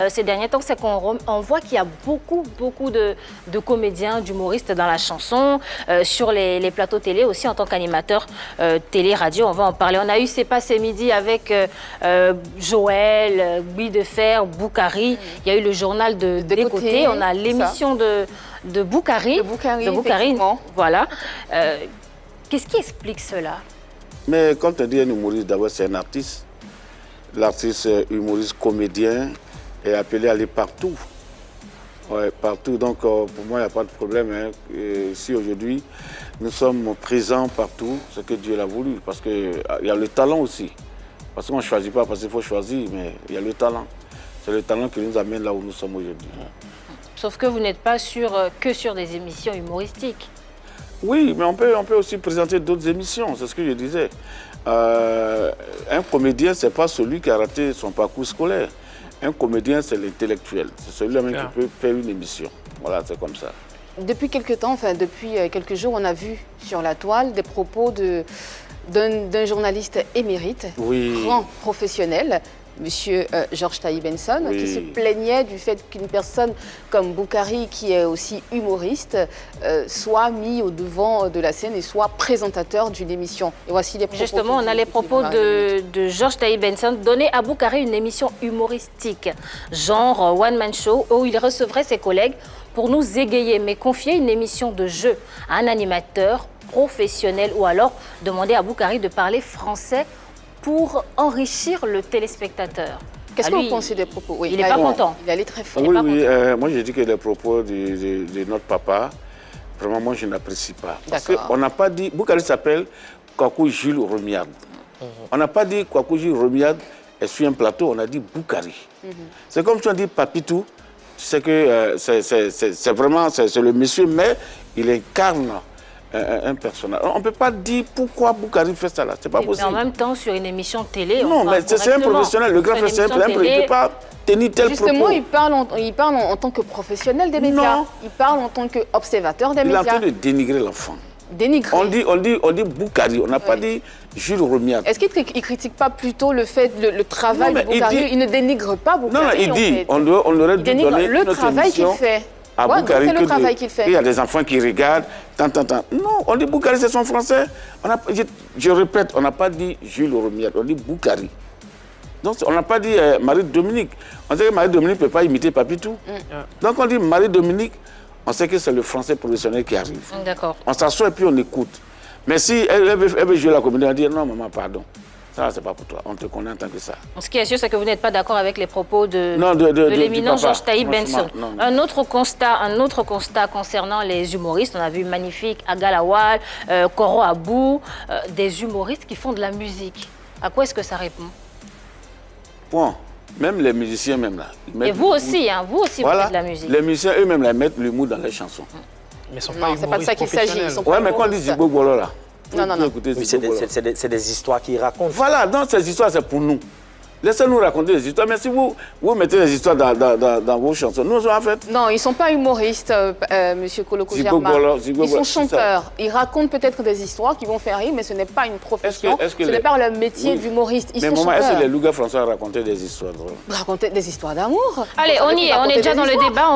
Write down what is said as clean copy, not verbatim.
ces derniers temps, c'est qu'on voit qu'il y a beaucoup de comédiens, d'humoristes dans la chanson, sur les plateaux télé aussi en tant qu'animateur télé-radio. On va en parler. On a eu C'est passé midi avec Joël, Guy Defer, Boukari. Il y a eu le journal de Des Côtés. On a l'émission de Boukari. De Boukari, voilà. Qu'est-ce qui explique cela? Mais quand on dit un humoriste, d'abord c'est un artiste. L'artiste humoriste comédien est appelé à aller partout. Ouais, partout. Donc pour moi, il n'y a pas de problème. Hein. Si aujourd'hui, nous sommes présents partout, c'est que Dieu l'a voulu. Parce qu'il y a le talent aussi. Parce qu'on ne choisit pas parce qu'il faut choisir, mais il y a le talent. C'est le talent qui nous amène là où nous sommes aujourd'hui. Sauf que vous n'êtes pas que sur des émissions humoristiques. Oui, mais on peut aussi présenter d'autres émissions, c'est ce que je disais. Un comédien, ce n'est pas celui qui a raté son parcours scolaire. Un comédien, c'est l'intellectuel. C'est celui-là même qui peut faire une émission. Voilà, c'est comme ça. Depuis quelques temps, enfin depuis quelques jours, on a vu sur la toile des propos d'un journaliste émérite, grand professionnel, Monsieur Georges Taïb Benson, qui se plaignait du fait qu'une personne comme Boukari, qui est aussi humoriste, soit mis au devant de la scène et soit présentateur d'une émission. Et voici les propos. Justement, on a les propos de Georges Taïb Benson donner à Boukari une émission humoristique, genre One Man Show, où il recevrait ses collègues pour nous égayer, mais confier une émission de jeu à un animateur professionnel ou alors demander à Boukari de parler français pour enrichir le téléspectateur. Qu'est-ce que vous pensez des propos? Il n'est pas content. Il allait très fort. Oui, moi j'ai dit que les propos de notre papa, vraiment moi je n'apprécie pas. Parce qu'on n'a pas dit, Boukari s'appelle Kwaku Jules Romiade. On n'a pas dit Kwaku Jules Romiade est sur un plateau, on a dit Boukari. C'est comme si on dit Papitou, tu sais que c'est vraiment le monsieur, mais il incarne un personnage. On ne peut pas dire pourquoi Boukari fait ça là, c'est pas possible. Mais en même temps, sur une émission télé, non, mais c'est un professionnel, le grand frère c'est un professionnel, il ne peut pas tenir tel propos. Justement, il parle en tant que professionnel des médias. Non. Il parle en tant qu'observateur des médias. Il est en train de dénigrer l'enfant. Dénigrer. On dit Boukari, on n'a pas dit Jules Romiade. Est-ce qu'il ne critique pas plutôt le fait, le travail de Boukari? Il ne dénigre pas Boukari. Non, il dit, on aurait dû donner le travail qu'il fait. Boukari, c'est le travail qu'il fait. Il y a des enfants qui regardent, Non, on dit Boukari, c'est son français. Je répète, on n'a pas dit Jules Romiade, on dit Boukari. Donc, on n'a pas dit Marie-Dominique. On sait que Marie-Dominique ne peut pas imiter Papitou. Donc, on dit Marie-Dominique, on sait que c'est le français professionnel qui arrive. D'accord. On s'assoit et puis on écoute. Mais si elle veut jouer la comédie, on dit non, maman, pardon. Ça, c'est pas pour toi. On te connaît en tant que ça. Ce qui est sûr, c'est que vous n'êtes pas d'accord avec les propos de l'éminent Georges Taïb Benson. Un autre constat concernant les humoristes. On a vu Magnifique, Agalawal, Koro Abou, des humoristes qui font de la musique. À quoi est-ce que ça répond? Bon, même les musiciens, même là. Et vous aussi, vous faites de la musique. Les musiciens, eux-mêmes, là, mettent l'humour dans leurs chansons. Mais c'est pas de ça qu'il s'agit. Oui, mais quand on dit Zibo Bolo, là. Non. Oui, c'est des histoires qu'ils racontent. Voilà, donc ces histoires, c'est pour nous. Laissez-nous raconter des histoires. Mais si vous mettez des histoires dans vos chansons, nous, en fait... Non, ils ne sont pas humoristes, Monsieur Koloko Germain. Ils sont chanteurs. Ils racontent peut-être des histoires qui vont faire rire, mais ce n'est pas une profession. Ce n'est pas le métier d'humoriste. Ils sont chanteurs. Mais maman, est-ce que les Louga François racontaient des histoires drôles? Raconter des histoires d'amour. Allez, on y est. On est déjà dans le débat.